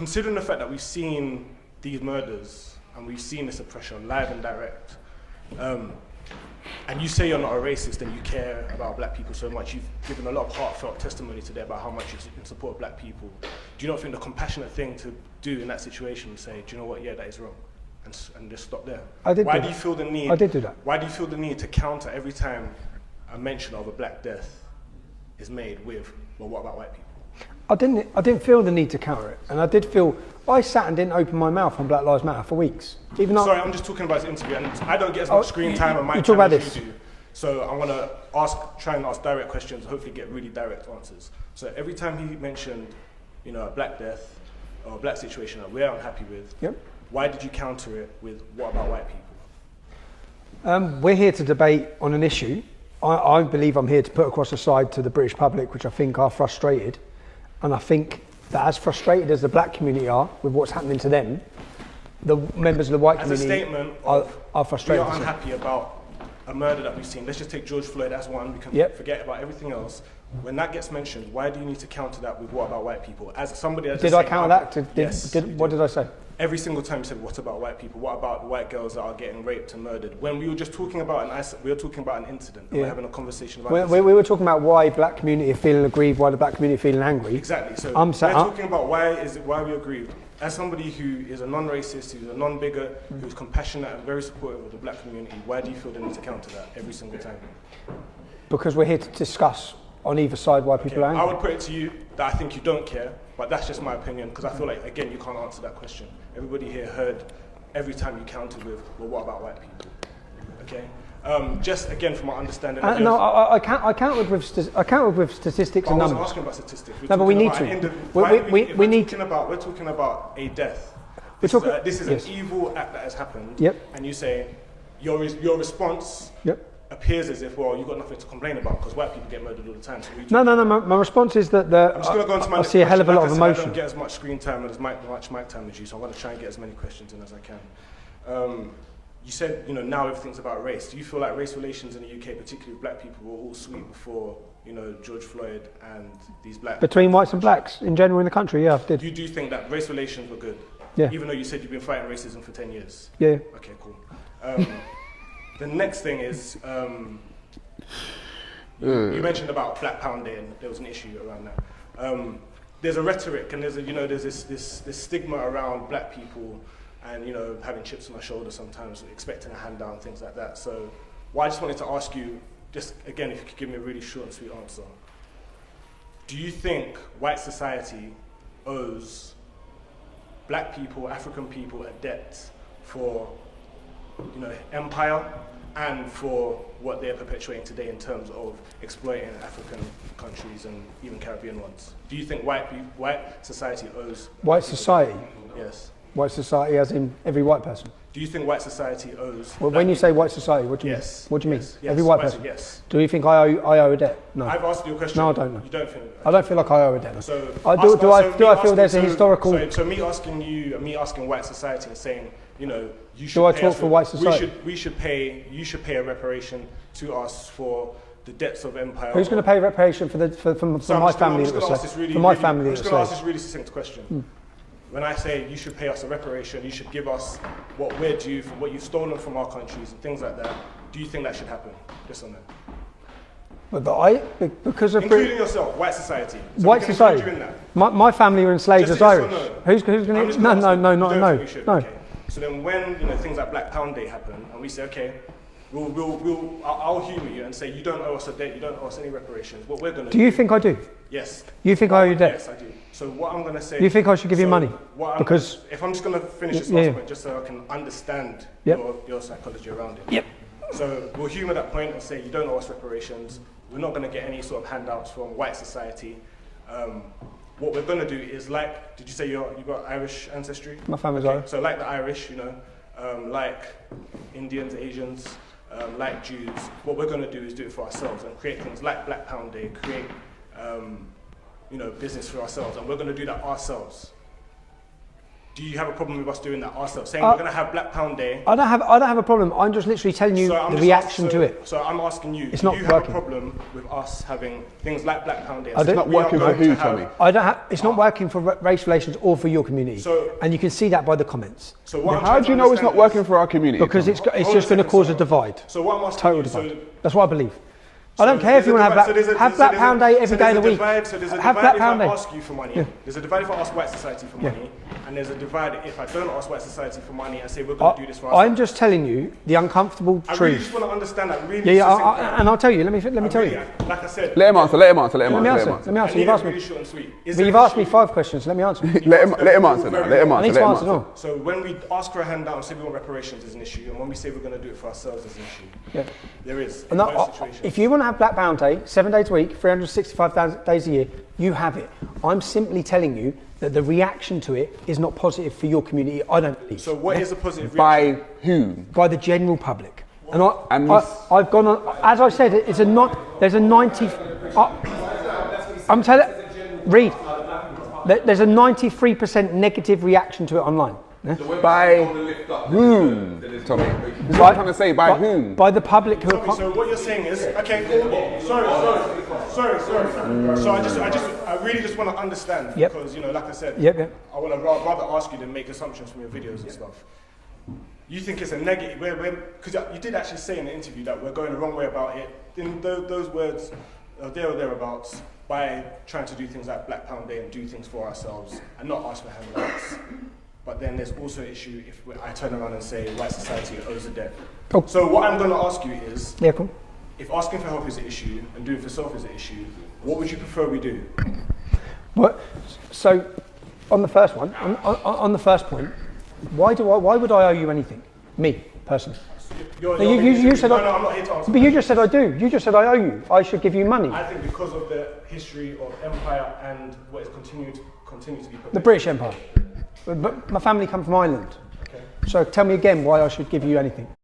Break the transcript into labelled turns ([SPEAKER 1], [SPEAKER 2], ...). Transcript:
[SPEAKER 1] considering the fact that we've seen these murders and we've seen this oppression live and direct, and you say you're not a racist and you care about black people so much, you've given a lot of heartfelt testimony today about how much you support black people. Do you not think the compassionate thing to do in that situation is say, do you know what, yeah, that is wrong, and just stop there?
[SPEAKER 2] I did.
[SPEAKER 1] Why do you feel the need?
[SPEAKER 2] I did do that.
[SPEAKER 1] Why do you feel the need to counter every time a mention of a black death is made with, well, what about white people?
[SPEAKER 2] I didn't feel the need to counter it, and I did feel I sat and didn't open my mouth on Black Lives Matter for weeks. Even though,
[SPEAKER 1] sorry, I'm just talking about this interview, and I don't get as much screen time and mic
[SPEAKER 2] talk
[SPEAKER 1] time
[SPEAKER 2] about
[SPEAKER 1] as
[SPEAKER 2] this.
[SPEAKER 1] you do. So I'm gonna try and ask direct questions, hopefully get really direct answers. So every time he mentioned, you know, a black death or a black situation that we're unhappy with,
[SPEAKER 2] Yep.
[SPEAKER 1] why did you counter it with what about white people?
[SPEAKER 2] We're here to debate on an issue. I believe I'm here to put across the side to the British public, which I think are frustrated, and I think that as frustrated as the black community are with what's happening to them, the members of the white community are frustrated.
[SPEAKER 1] We are unhappy about a murder that we've seen. Let's just take George Floyd as one. We can forget about everything else. When that gets mentioned, why do you need to counter that with what about white people? As somebody that
[SPEAKER 2] did I counter that?
[SPEAKER 1] Yes.
[SPEAKER 2] What did I say?
[SPEAKER 1] Every single time you said, what about white people? What about the white girls that are getting raped and murdered? When we were just talking about an incident. And we're having a conversation about
[SPEAKER 2] we were talking about why black community are feeling aggrieved, why the black community are feeling angry.
[SPEAKER 1] Exactly. So we're talking about why we're aggrieved. As somebody who is a non-racist, who's a non-bigot, who's compassionate and very supportive of the black community, why do you feel the need to counter that every single time?
[SPEAKER 2] Because we're here to discuss on either side why people are angry.
[SPEAKER 1] I would put it to you that I think you don't care, but that's just my opinion, because I feel like, again, you can't answer that question. Everybody here heard every time you countered with, well, what about white people? Okay? Just again, from my understanding.
[SPEAKER 2] No, I countered with statistics and numbers.
[SPEAKER 1] I wasn't asking about statistics.
[SPEAKER 2] No, but we need to. We need to.
[SPEAKER 1] We're talking about a death. This is an evil act that has happened.
[SPEAKER 2] Yep.
[SPEAKER 1] And you say your response.
[SPEAKER 2] Yep.
[SPEAKER 1] Appears as if, well, you've got nothing to complain about because white people get murdered all the time. So
[SPEAKER 2] no. My response is that
[SPEAKER 1] I'm just going to go into my
[SPEAKER 2] I see a hell of a lot of emotion.
[SPEAKER 1] I don't get as much screen time and as much mic time as you, so I'm going to try and get as many questions in as I can. You said, you know, now everything's about race. Do you feel like race relations in the UK, particularly with black people, were all sweet before, you know, George Floyd and these black...
[SPEAKER 2] Between whites and blacks in general in the country, yeah, I did.
[SPEAKER 1] You do think that race relations were good?
[SPEAKER 2] Yeah.
[SPEAKER 1] Even though you said you've been fighting racism for 10 years?
[SPEAKER 2] Yeah.
[SPEAKER 1] Okay, cool. The next thing is, you mentioned about Black Pound Day, and there was an issue around that. There's a rhetoric, and there's this stigma around black people, and you know, having chips on my shoulder sometimes, expecting a handout and things like that. So, I just wanted to ask you, just again, if you could give me a really short and sweet answer. Do you think white society owes black people, African people, a debt for, you know, empire and for what they're perpetuating today in terms of exploiting African countries and even Caribbean ones? Do you think white society owes...
[SPEAKER 2] White society?
[SPEAKER 1] Yes.
[SPEAKER 2] White society as in every white person?
[SPEAKER 1] Do you think white society owes...
[SPEAKER 2] Well, when you say white society, what do you mean? What do you mean?
[SPEAKER 1] Yes.
[SPEAKER 2] Every white person?
[SPEAKER 1] Yes.
[SPEAKER 2] Do you think I owe a debt? No.
[SPEAKER 1] I've asked you a question.
[SPEAKER 2] No, I don't know.
[SPEAKER 1] You don't think...
[SPEAKER 2] I don't feel like I owe a debt.
[SPEAKER 1] So
[SPEAKER 2] do I feel there's a historical...
[SPEAKER 1] So me asking you, me asking white society and saying, you know, you should...
[SPEAKER 2] Do I talk for white society?
[SPEAKER 1] You should pay a reparation to us for the debts of empire.
[SPEAKER 2] Who's going to pay reparation for my family? For my family.
[SPEAKER 1] I'm just going to ask this really succinct question. When I say you should pay us a reparation, you should give us what we're due for what you've stolen from our countries and things like that. Do you think that should happen? Just on that.
[SPEAKER 2] Because of
[SPEAKER 1] including yourself, white society. So
[SPEAKER 2] white society. My family were enslaved as Irish. No? Who's going to? No.
[SPEAKER 1] Okay. So then, when things like Black Pound Day happen, and we say, okay, I'll humour you and say you don't owe us a debt, you don't owe us any reparations. What we're going to do.
[SPEAKER 2] Do you think I do?
[SPEAKER 1] Yes.
[SPEAKER 2] You think I owe you debt?
[SPEAKER 1] Yes, I do. So what I'm going to say...
[SPEAKER 2] Do you think I should give you money? Because...
[SPEAKER 1] If I'm just going to finish this last point, just so I can understand your psychology around it.
[SPEAKER 2] Yep.
[SPEAKER 1] So we'll humour that point and say you don't owe us reparations. We're not going to get any sort of handouts from white society. What we're going to do is like... Did you say you got Irish ancestry?
[SPEAKER 2] My family's Irish.
[SPEAKER 1] So like the Irish, like Indians, Asians, like Jews, what we're going to do is do it for ourselves and create things like Black Pound Day, create business for ourselves, and we're going to do that ourselves. Do you have a problem with us doing that ourselves? Saying we're going to have Black Pound Day.
[SPEAKER 2] I don't have a problem. I'm just literally telling you the reaction to it.
[SPEAKER 1] So I'm asking you,
[SPEAKER 2] it's
[SPEAKER 1] do
[SPEAKER 2] not
[SPEAKER 1] you
[SPEAKER 2] working.
[SPEAKER 1] have a problem with us having things like Black Pound Day?
[SPEAKER 3] It's not working for who, Tommy?
[SPEAKER 2] It's not working for race relations or for your community. And you can see that by the comments.
[SPEAKER 1] So
[SPEAKER 3] how do you know it's not working for our community?
[SPEAKER 2] Because it's just going to cause a divide.
[SPEAKER 1] So what I'm asking
[SPEAKER 2] total divide. That's what I believe. I don't care if you want to have Black Pound Day every day of the week.
[SPEAKER 1] So there's a divide if I ask you for money. There's a divide if I ask white society for money. And there's a divide if I don't ask white society for money and say we're going to do this for ourselves.
[SPEAKER 2] I'm just telling you the uncomfortable truth.
[SPEAKER 1] I really just want to understand that really.
[SPEAKER 2] And I'll tell you. Let me tell you.
[SPEAKER 1] Like I said.
[SPEAKER 3] Let him answer.
[SPEAKER 2] Let me answer. You've asked me. You've asked me 5 questions. Let me answer.
[SPEAKER 3] Let him answer now.
[SPEAKER 2] I need to answer now.
[SPEAKER 1] So when we ask for a handout and say we want reparations is an issue, and when we say we're going to do it for ourselves is an issue. Yeah. There is.
[SPEAKER 2] If you want to have Black Pound Day 7 days a week, 365 days a year, you have it. I'm simply telling you that the reaction to it is not positive for your community. I don't believe.
[SPEAKER 1] So what is a positive
[SPEAKER 3] By
[SPEAKER 1] reaction?
[SPEAKER 3] whom?
[SPEAKER 2] By the general public. I've gone on. As I said, it's a not. There's a 90. I'm telling. Read. There's a 93% negative reaction to it online. Yeah?
[SPEAKER 3] By whom, Tommy? That's what I'm trying to say. By whom?
[SPEAKER 2] By the public who are.
[SPEAKER 1] So what you're saying is, okay, cool. Sorry. So I really just want to understand because like I said, I want to rather ask you than make assumptions from your videos and stuff. You think it's a negative, because you did actually say in the interview that we're going the wrong way about it. In those words, there or thereabouts, by trying to do things like Black Pound Day and do things for ourselves and not ask for handouts. But then there's also an issue if I turn around and say white society owes a debt. Cool. So what I'm going to ask you is, if asking for help is an issue and doing for self is an issue, what would you prefer we do?
[SPEAKER 2] What? So, on the first one, on the first point, why would I owe you anything? Me, personally. You said
[SPEAKER 1] I'm not here to answer.
[SPEAKER 2] But you just said I do. You just said I owe you. I should give you money.
[SPEAKER 1] I think because of the history of empire and what is continue to be
[SPEAKER 2] the British Empire. But my family come from Ireland. Okay. So tell me again why I should give you anything.